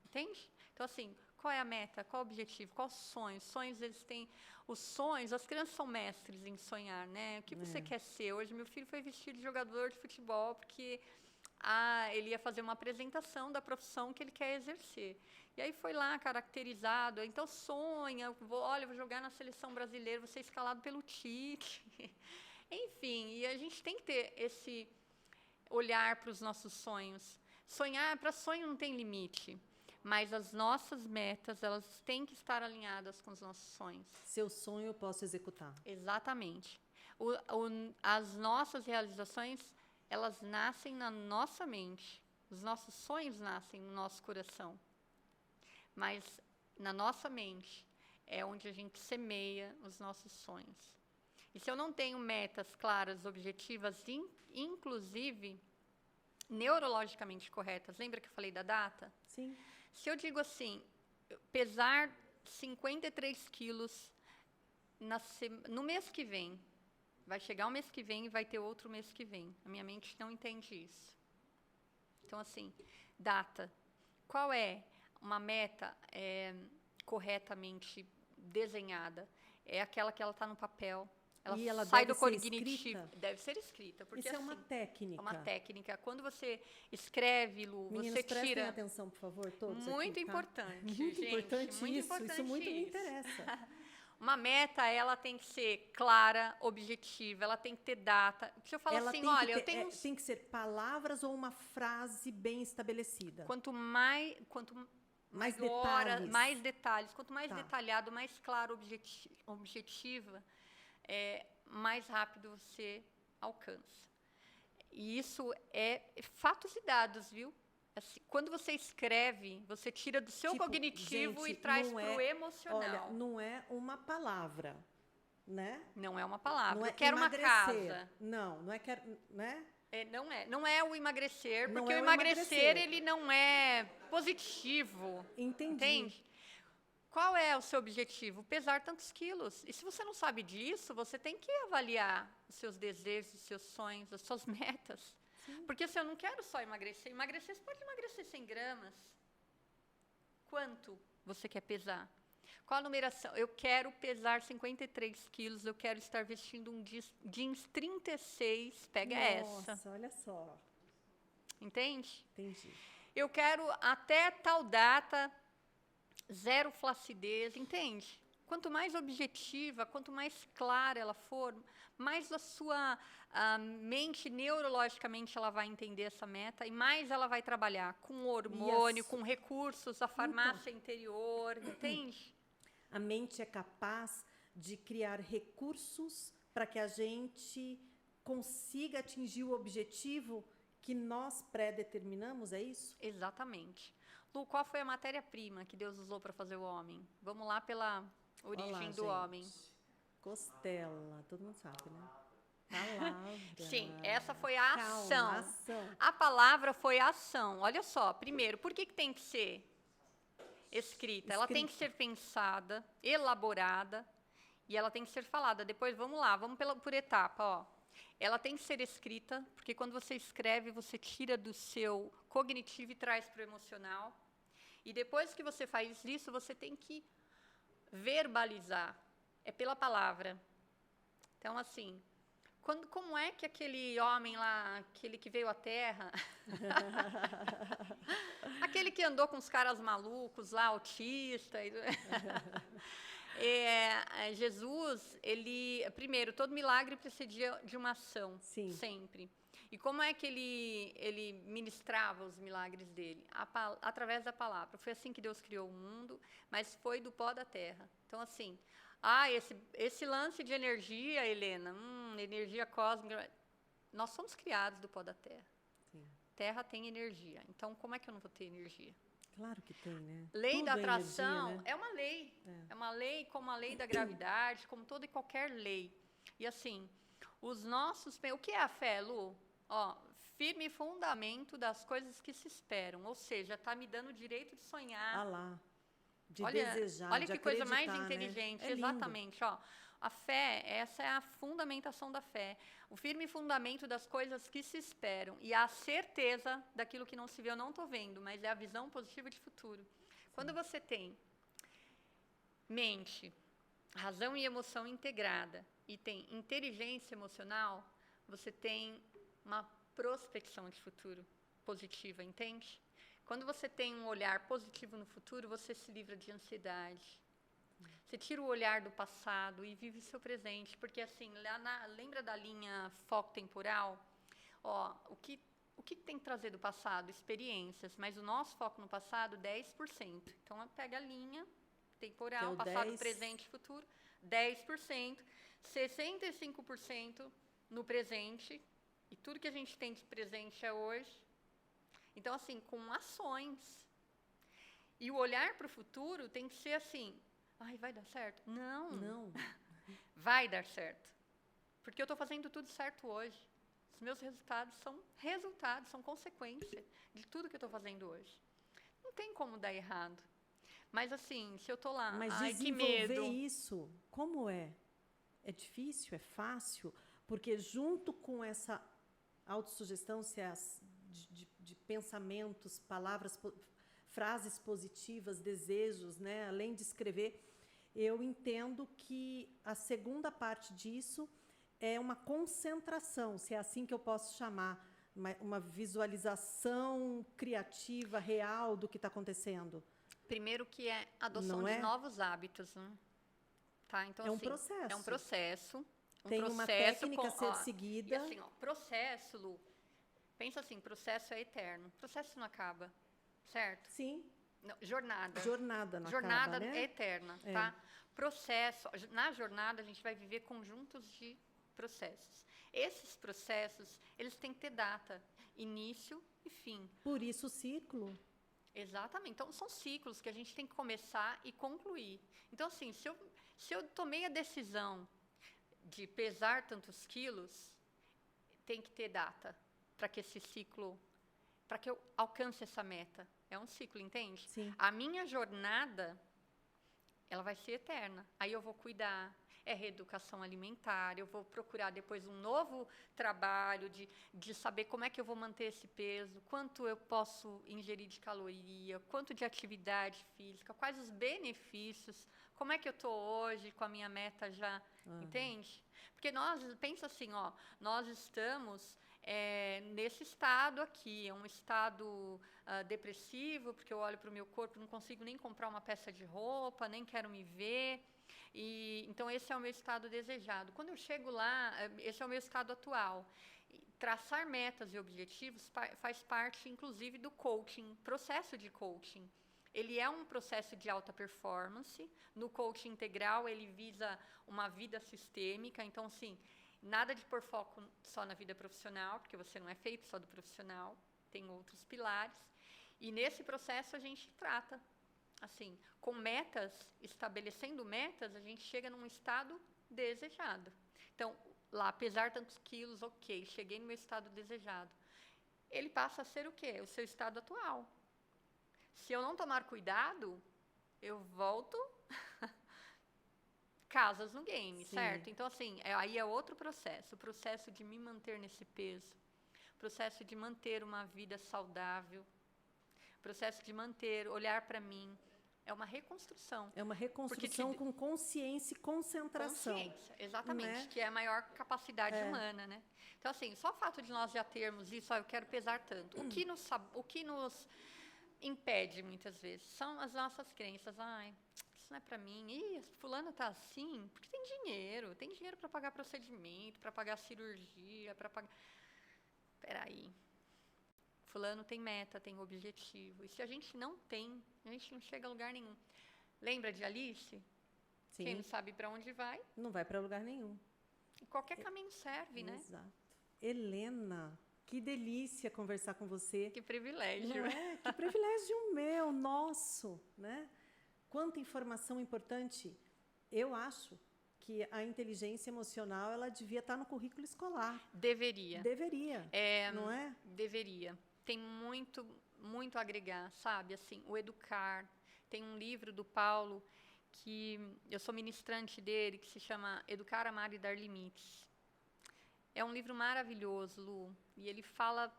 Entende? Então, assim, qual é a meta? Qual o objetivo? Qual os sonhos? Sonhos, eles têm... Os sonhos, as crianças são mestres em sonhar, né? O que você quer ser? Hoje, meu filho foi vestido de jogador de futebol, porque... ele ia fazer uma apresentação da profissão que ele quer exercer. E aí foi lá, caracterizado. Então, sonha, vou jogar na seleção brasileira, vou ser escalado pelo Tite. Enfim, e a gente tem que ter esse olhar para os nossos sonhos. Sonhar, para sonho não tem limite. Mas as nossas metas, elas têm que estar alinhadas com os nossos sonhos. Seu sonho eu posso executar. Exatamente. As nossas realizações... elas nascem na nossa mente. Os nossos sonhos nascem no nosso coração. Mas na nossa mente é onde a gente semeia os nossos sonhos. E se eu não tenho metas claras, objetivas, inclusive neurologicamente corretas, lembra que eu falei da data? Sim. Se eu digo assim, pesar 53 quilos no mês que vem. Vai chegar o mês que vem e vai ter outro mês que vem. A minha mente não entende isso. Então, assim, data. Qual é uma meta corretamente desenhada? É aquela que ela está no papel. Ela sai do cognitivo. Deve ser escrita. Porque, isso é uma técnica. É uma técnica. Quando você escreve, Lu, Meninos, você tira... prestem atenção, por favor, todos Muito aqui, tá? importante, muito gente. Importante muito isso. importante Isso muito me isso. interessa. Uma meta, ela tem que ser clara, objetiva, ela tem que ter data. Se eu falar Ela assim, tem olha, que eu tenho... tem que ser palavras ou uma frase bem estabelecida? Quanto mais detalhes. Mais detalhes. Quanto mais Tá. detalhado, mais claro, objetiva, mais rápido você alcança. E isso é fatos e dados, viu? Assim, quando você escreve, você tira do seu cognitivo e traz para o emocional. Olha, não é uma palavra, né? Não é uma palavra. Não é eu quero emagrecer. uma casa. Não é quero, né? Não é o emagrecer, Não porque é o o emagrecer, emagrecer. ele não é positivo. Entendi. Entende? Qual é o seu objetivo? Pesar tantos quilos. E se você não sabe disso, você tem que avaliar os seus desejos, os seus sonhos, as suas metas. Sim. Porque se eu não quero só emagrecer, você pode emagrecer 100 gramas. Quanto você quer pesar? Qual a numeração? Eu quero pesar 53 quilos, eu quero estar vestindo um jeans 36, pega essa. Nossa, olha só. Entende? Entendi. Eu quero até tal data, 0 flacidez, entende? Quanto mais objetiva, quanto mais clara ela for, mais a sua mente neurologicamente ela vai entender essa meta e mais ela vai trabalhar com hormônio, com recursos, a farmácia interior, entende? A mente é capaz de criar recursos para que a gente consiga atingir o objetivo que nós pré-determinamos, é isso? Exatamente. Lu, qual foi a matéria-prima que Deus usou para fazer o homem? Vamos lá pela origem do homem. Costela, todo mundo sabe, né? Palavra. Sim, essa foi a ação. Ação. A palavra foi a ação. Olha só, primeiro, por que tem que ser escrita? Ela tem que ser pensada, elaborada e ela tem que ser falada. Depois, vamos lá, vamos por etapa, ó. Ela tem que ser escrita, porque quando você escreve, você tira do seu cognitivo e traz para o emocional. E depois que você faz isso, você tem que verbalizar. É pela palavra. Então, assim, como é que aquele homem lá, aquele que veio à Terra, aquele que andou com os caras malucos lá, autista... Jesus, primeiro, todo milagre precedia de uma ação, Sim. sempre. E como é que ele ministrava os milagres dele? Através da palavra. Foi assim que Deus criou o mundo, mas foi do pó da terra. Então, assim, esse lance de energia, Helena, energia cósmica, nós somos criados do pó da terra. Sim. Terra tem energia. Então, como é que eu não vou ter energia? Claro que tem, né? Lei Tudo da é atração energia, né? é uma lei. É uma lei como a lei da gravidade, como toda e qualquer lei. E assim, o que é a fé, Lu? Ó, firme fundamento das coisas que se esperam. Ou seja, está me dando o direito de sonhar. Ah lá. De desejar, olha de que coisa mais acreditar, inteligente. né? É exatamente, ó. A fé, essa é a fundamentação da fé. O firme fundamento das coisas que se esperam. E a certeza daquilo que não se vê, eu não estou vendo, mas é a visão positiva de futuro. Quando você tem mente, razão e emoção integrada, e tem inteligência emocional, você tem uma prospecção de futuro positiva, entende? Quando você tem um olhar positivo no futuro, você se livra de ansiedade. Você tira o olhar do passado e vive o seu presente. Porque, assim, lembra da linha foco temporal? Ó, o que tem que trazer do passado? Experiências. Mas o nosso foco no passado, 10%. Então, pega a linha temporal, passado, 10. presente e futuro. 10%. 65% no presente. E tudo que a gente tem de presente é hoje. Então, assim, com ações. E o olhar para o futuro tem que ser assim... Ai, vai dar certo? Não. Vai dar certo. Porque eu estou fazendo tudo certo hoje. Os meus resultados, são consequência de tudo que eu estou fazendo hoje. Não tem como dar errado. Mas assim, se eu tô lá, Mas ai, que desenvolver medo. isso, como é? É difícil? É fácil? Porque junto com essa autossugestão, de pensamentos, palavras, frases positivas, desejos, né? Além de escrever, eu entendo que a segunda parte disso é uma concentração, se é assim que eu posso chamar, uma visualização criativa, real do que está acontecendo. Primeiro que é a adoção Não de é? novos hábitos, né? Tá? Então, É um assim, é um processo. processo. Tem uma técnica a ser ó, seguida. e assim, ó, processo, Lu, pensa assim, processo é eterno. Processo não acaba, certo? Sim, Não, jornada. jornada não Jornada acaba, né? é eterna, tá? Processo, na jornada a gente vai viver conjuntos de processos. Esses processos, eles têm que ter data, início e fim. Por isso o ciclo. Exatamente. Então, são ciclos que a gente tem que começar e concluir. Então, assim, se eu tomei a decisão de pesar tantos quilos, tem que ter data para que esse ciclo, para que eu alcance essa meta. É um ciclo, entende? Sim. A minha jornada, ela vai ser eterna. Aí eu vou cuidar, é reeducação alimentar, eu vou procurar depois um novo trabalho de saber como é que eu vou manter esse peso, quanto eu posso ingerir de caloria, quanto de atividade física, quais os benefícios, como é que eu estou hoje com a minha meta já, entende? Porque pensa assim, ó, nós estamos nesse estado aqui, é um estado depressivo, porque eu olho para o meu corpo, não consigo nem comprar uma peça de roupa, nem quero me ver. Então, esse é o meu estado desejado. Quando eu chego lá, esse é o meu estado atual. Traçar metas e objetivos faz parte, inclusive, do coaching, processo de coaching. Ele é um processo de alta performance. No coaching integral, ele visa uma vida sistêmica. Então, assim, nada de pôr foco só na vida profissional, porque você não é feito só do profissional, tem outros pilares. E nesse processo a gente trata, assim, com metas, estabelecendo metas, a gente chega num estado desejado. Então, lá, pesar tantos quilos, ok, cheguei no meu estado desejado. Ele passa a ser o quê? O seu estado atual. Se eu não tomar cuidado, eu volto casas no game, Sim. certo? Então, assim, aí é outro processo. O processo de me manter nesse peso. O processo de manter uma vida saudável. O processo de olhar para mim. É uma reconstrução. É uma reconstrução com consciência e concentração. Consciência, exatamente, né? Que é a maior capacidade humana, né? Então, assim, só o fato de nós já termos isso, eu quero pesar tanto. O que nos impede, muitas vezes, são as nossas crenças. Ai, isso não é para mim. Ih, fulano tá assim, porque tem dinheiro. Tem dinheiro para pagar procedimento, para pagar cirurgia, para pagar... Peraí. Fulano tem meta, tem objetivo. E se a gente não tem, a gente não chega a lugar nenhum. Lembra de Alice? Sim. Quem não sabe para onde vai, não vai para lugar nenhum. E qualquer caminho serve, né? Exato. Helena, que delícia conversar com você. Que privilégio. Não é? Que privilégio meu, nosso, né? Quanta informação importante. Eu acho que a inteligência emocional ela devia estar no currículo escolar. Deveria. Deveria, não é? Deveria. Tem muito, muito a agregar, sabe? Assim, o educar. Tem um livro do Paulo que eu sou ministrante dele, que se chama Educar, Amar e Dar Limites. É um livro maravilhoso, Lu, e ele fala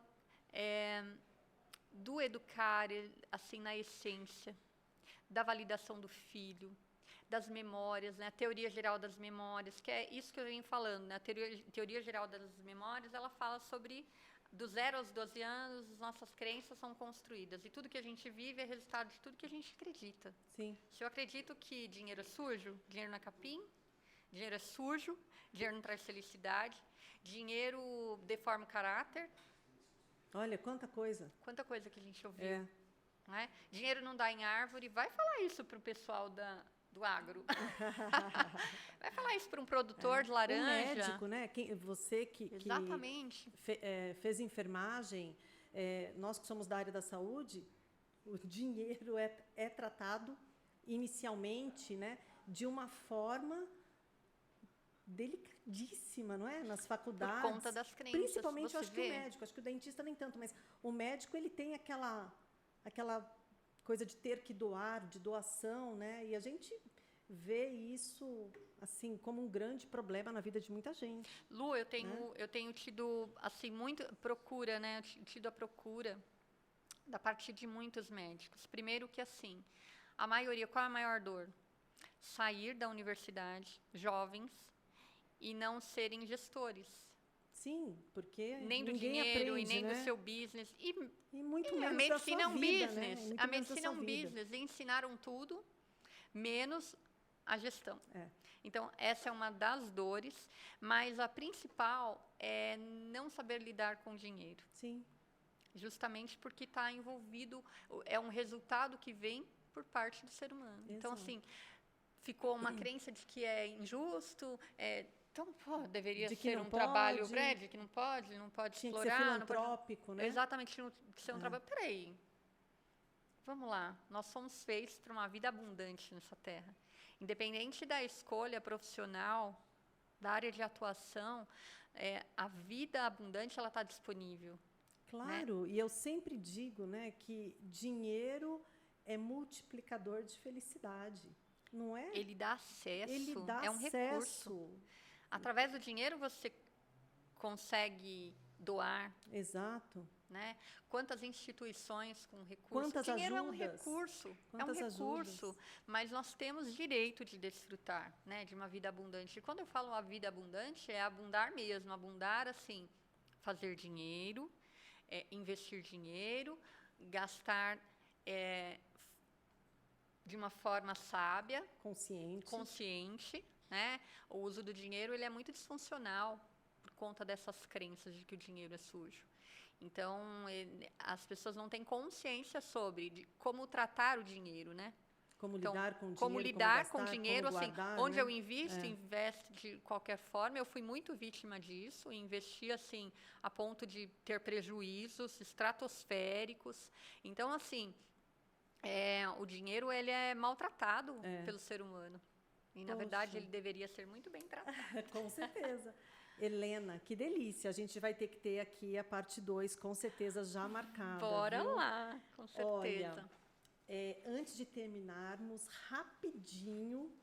do educar, assim, na essência, da validação do filho, das memórias, né? A teoria geral das memórias, que é isso que eu venho falando, né? A teoria geral das memórias, ela fala sobre dos 0 aos 12 anos, as nossas crenças são construídas. E tudo que a gente vive é resultado de tudo que a gente acredita. Sim. Se eu acredito que dinheiro é sujo, dinheiro não é capim, dinheiro é sujo, dinheiro não traz felicidade, dinheiro deforma o caráter. Olha, quanta coisa. Quanta coisa que a gente ouviu. Não é? Dinheiro não dá em árvore. Vai falar isso para o pessoal do agro. Vai falar isso para um produtor de laranja. Um médico, né? Você que Exatamente. Fez enfermagem, nós que somos da área da saúde, o dinheiro é tratado inicialmente, né, de uma forma delicadíssima, não é? Nas faculdades. Por conta das crenças. Principalmente, eu acho que o médico, acho que o dentista nem tanto, mas o médico ele tem aquela coisa de ter que doar, de doação, né? E a gente vê isso assim como um grande problema na vida de muita gente. Lu, eu tenho tido assim muito procura, né? Tido a procura da parte de muitos médicos. Primeiro que assim, a maioria, qual é a maior dor? Sair da universidade, jovens, e não serem gestores. Sim, porque nem do ninguém dinheiro aprende, e nem né? do seu business. E muito A menos medicina da é sua um vida, business. né? E muito A menos da medicina é sua um vida. business. E ensinaram tudo, menos a gestão. É. Então, essa é uma das dores, mas a principal é não saber lidar com dinheiro. Sim. Justamente porque está envolvido, é um resultado que vem por parte do ser humano. Exato. Então, assim, ficou uma crença de que é injusto, então, deveria De que ser não um trabalho pode. breve, que não pode Tinha que ser explorar. Não pode... filantrópico, né? Exatamente, tinha que ser um trabalho. Peraí, vamos lá, nós somos feitos para uma vida abundante nessa terra. Independente da escolha profissional, da área de atuação, a vida abundante ela está disponível. Claro, né? E eu sempre digo, né, que dinheiro é multiplicador de felicidade, não é? Ele dá acesso, Ele dá é um acesso. recurso. Através do dinheiro você consegue doar. Exato. Né? Quantas instituições com recursos? Quantas dinheiro ajudas? É um recurso, Ajudas? Mas nós temos direito de desfrutar, né, de uma vida abundante. E quando eu falo uma vida abundante, é abundar mesmo, abundar assim, fazer dinheiro, investir dinheiro, gastar de uma forma sábia, consciente, né? O uso do dinheiro ele é muito disfuncional por conta dessas crenças de que o dinheiro é sujo. Então, as pessoas não têm consciência sobre como tratar o dinheiro, né? Como lidar com o dinheiro, como lidar com o gastar, dinheiro, como assim, guardar, onde né? eu investe de qualquer forma. Eu fui muito vítima disso, investi assim a ponto de ter prejuízos estratosféricos. Então, assim, o dinheiro ele é maltratado pelo ser humano. E, na verdade, ele deveria ser muito bem tratado. Com certeza. Helena, que delícia. A gente vai ter que ter aqui a parte 2, com certeza, já marcada. Bora viu? lá, com certeza. Olha, antes de terminarmos, rapidinho,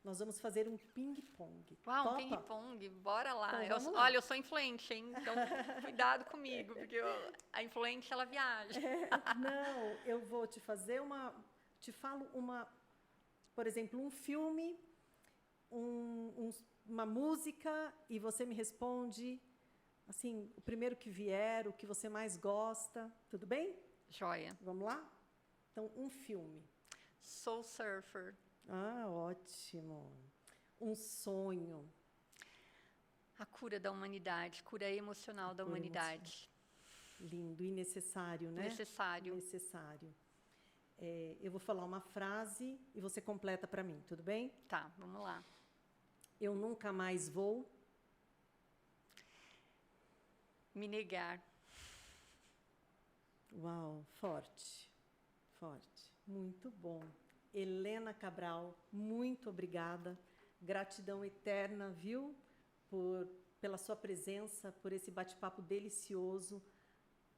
nós vamos fazer um ping-pong. Uau, Topa? um ping-pong, bora lá. Então, vamos lá. Olha, eu sou influente, hein? Então, cuidado comigo, porque a influente, ela viaja. Não, eu vou te fazer te falo por exemplo, um filme, uma música, e você me responde, assim, o primeiro que vier, o que você mais gosta. Tudo bem? Joia. Vamos lá? Então, um filme. Soul Surfer. Ah, ótimo. Um sonho. A cura da humanidade, cura emocional da humanidade. Lindo e necessário, né? Necessário. Eu vou falar uma frase e você completa para mim, tudo bem? Tá, vamos lá. Eu nunca mais vou me negar. Uau, forte. Muito bom. Helena Cabral, muito obrigada. Gratidão eterna, viu? Pela sua presença, por esse bate-papo delicioso.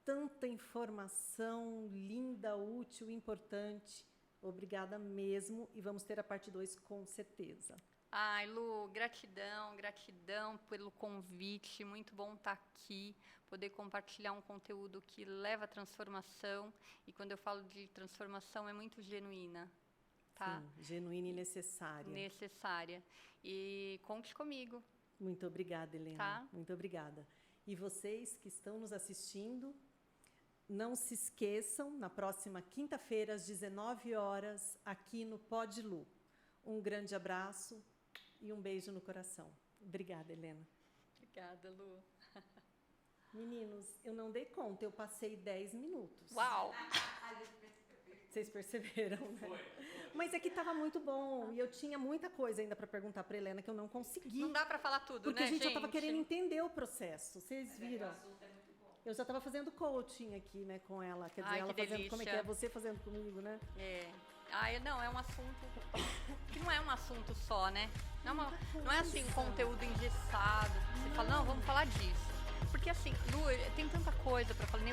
Tanta informação linda, útil, importante. Obrigada mesmo. E vamos ter a parte 2 com certeza. Ai, Lu, gratidão pelo convite. Muito bom estar aqui, poder compartilhar um conteúdo que leva à transformação. E quando eu falo de transformação, é muito genuína. Tá? Sim, genuína e necessária. Necessária. E conte comigo. Muito obrigada, Helena. Tá? Muito obrigada. E vocês que estão nos assistindo, não se esqueçam, na próxima quinta-feira, às 19 horas, aqui no Pod Lu. Um grande abraço e um beijo no coração. Obrigada, Helena. Obrigada, Lu. Meninos, eu não dei conta, eu passei 10 minutos. Uau! Vocês perceberam, né? Foi. Mas é que estava muito bom e eu tinha muita coisa ainda para perguntar para Helena que eu não consegui. Não dá para falar tudo, porque né, a gente já gente? estava querendo entender o processo. Vocês viram? Eu já estava fazendo coaching aqui, né, com ela. Quer dizer, Ai, ela que fazendo delícia. como é que é, você fazendo comigo, né? Não, é um assunto que não é um assunto só, né? Não é assim, um conteúdo engessado. Você fala, não, vamos falar disso. Porque assim, Lu, tem tanta coisa para falar.